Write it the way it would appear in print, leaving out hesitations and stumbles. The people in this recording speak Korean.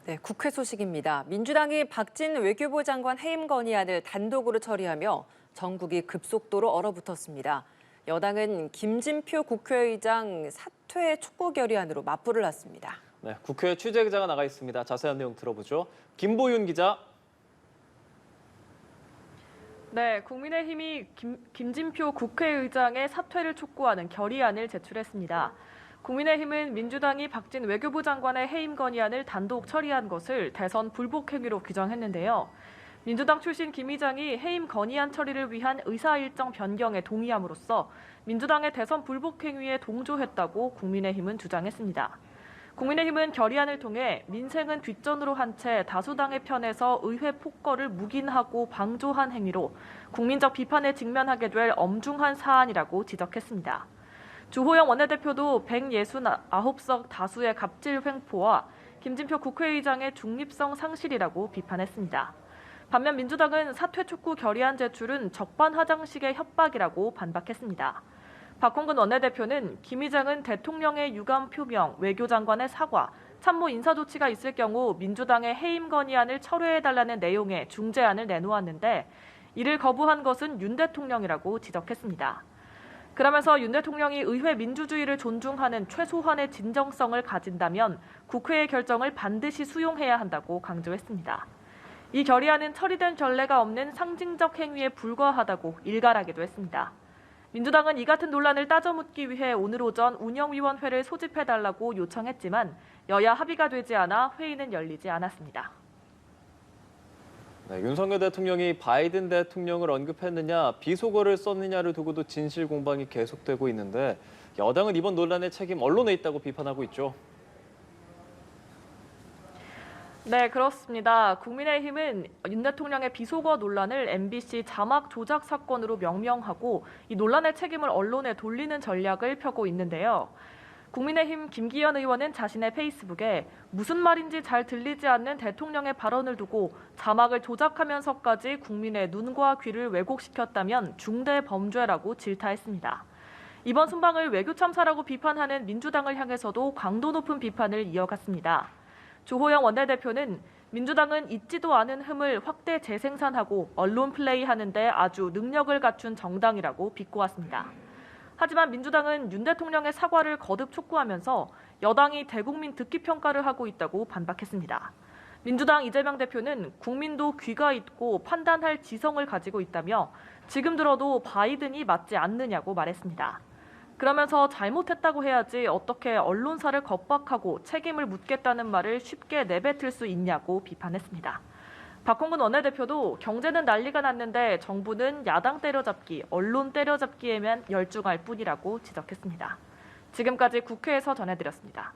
네, 국회 소식입니다. 민주당이 박진 외교부 장관 해임 건의안을 단독으로 처리하며 전국이 급속도로 얼어붙었습니다. 여당은 김진표 국회의장 사퇴 촉구 결의안으로 맞불을 놨습니다. 네, 국회 취재 기자가 나가 있습니다. 자세한 내용 들어보죠. 김보윤 기자. 네, 국민의힘이 김진표 국회의장의 사퇴를 촉구하는 결의안을 제출했습니다. 국민의힘은 민주당이 박진 외교부 장관의 해임 건의안을 단독 처리한 것을 대선 불복 행위로 규정했는데요. 민주당 출신 김 의장이 해임 건의안 처리를 위한 의사 일정 변경에 동의함으로써 민주당의 대선 불복 행위에 동조했다고 국민의힘은 주장했습니다. 국민의힘은 결의안을 통해 민생은 뒷전으로 한 채 다수당의 편에서 의회 폭거를 묵인하고 방조한 행위로 국민적 비판에 직면하게 될 엄중한 사안이라고 지적했습니다. 주호영 원내대표도 169석 다수의 갑질 횡포와 김진표 국회의장의 중립성 상실이라고 비판했습니다. 반면 민주당은 사퇴 촉구 결의안 제출은 적반하장식의 협박이라고 반박했습니다. 박홍근 원내대표는 김 의장은 대통령의 유감 표명, 외교장관의 사과, 참모 인사 조치가 있을 경우 민주당의 해임 건의안을 철회해달라는 내용의 중재안을 내놓았는데 이를 거부한 것은 윤 대통령이라고 지적했습니다. 그러면서 윤 대통령이 의회 민주주의를 존중하는 최소한의 진정성을 가진다면 국회의 결정을 반드시 수용해야 한다고 강조했습니다. 이 결의안은 처리된 전례가 없는 상징적 행위에 불과하다고 일갈하기도 했습니다. 민주당은 이 같은 논란을 따져묻기 위해 오늘 오전 운영위원회를 소집해달라고 요청했지만 여야 합의가 되지 않아 회의는 열리지 않았습니다. 네, 윤석열 대통령이 바이든 대통령을 언급했느냐, 비속어를 썼느냐를 두고도 진실 공방이 계속되고 있는데 여당은 이번 논란의 책임 언론에 있다고 비판하고 있죠. 네, 그렇습니다. 국민의힘은 윤 대통령의 비속어 논란을 MBC 자막 조작 사건으로 명명하고 이 논란의 책임을 언론에 돌리는 전략을 펴고 있는데요. 국민의힘 김기현 의원은 자신의 페이스북에 무슨 말인지 잘 들리지 않는 대통령의 발언을 두고 자막을 조작하면서까지 국민의 눈과 귀를 왜곡시켰다면 중대 범죄라고 질타했습니다. 이번 순방을 외교 참사라고 비판하는 민주당을 향해서도 강도 높은 비판을 이어갔습니다. 주호영 원내대표는 민주당은 있지도 않은 흠을 확대 재생산하고 언론 플레이하는 데 아주 능력을 갖춘 정당이라고 비꼬았습니다. 하지만 민주당은 윤 대통령의 사과를 거듭 촉구하면서 여당이 대국민 듣기 평가를 하고 있다고 반박했습니다. 민주당 이재명 대표는 국민도 귀가 있고 판단할 지성을 가지고 있다며 지금 들어도 바이든이 맞지 않느냐고 말했습니다. 그러면서 잘못했다고 해야지 어떻게 언론사를 겁박하고 책임을 묻겠다는 말을 쉽게 내뱉을 수 있냐고 비판했습니다. 박홍근 원내대표도 경제는 난리가 났는데 정부는 야당 때려잡기, 언론 때려잡기에만 열중할 뿐이라고 지적했습니다. 지금까지 국회에서 전해드렸습니다.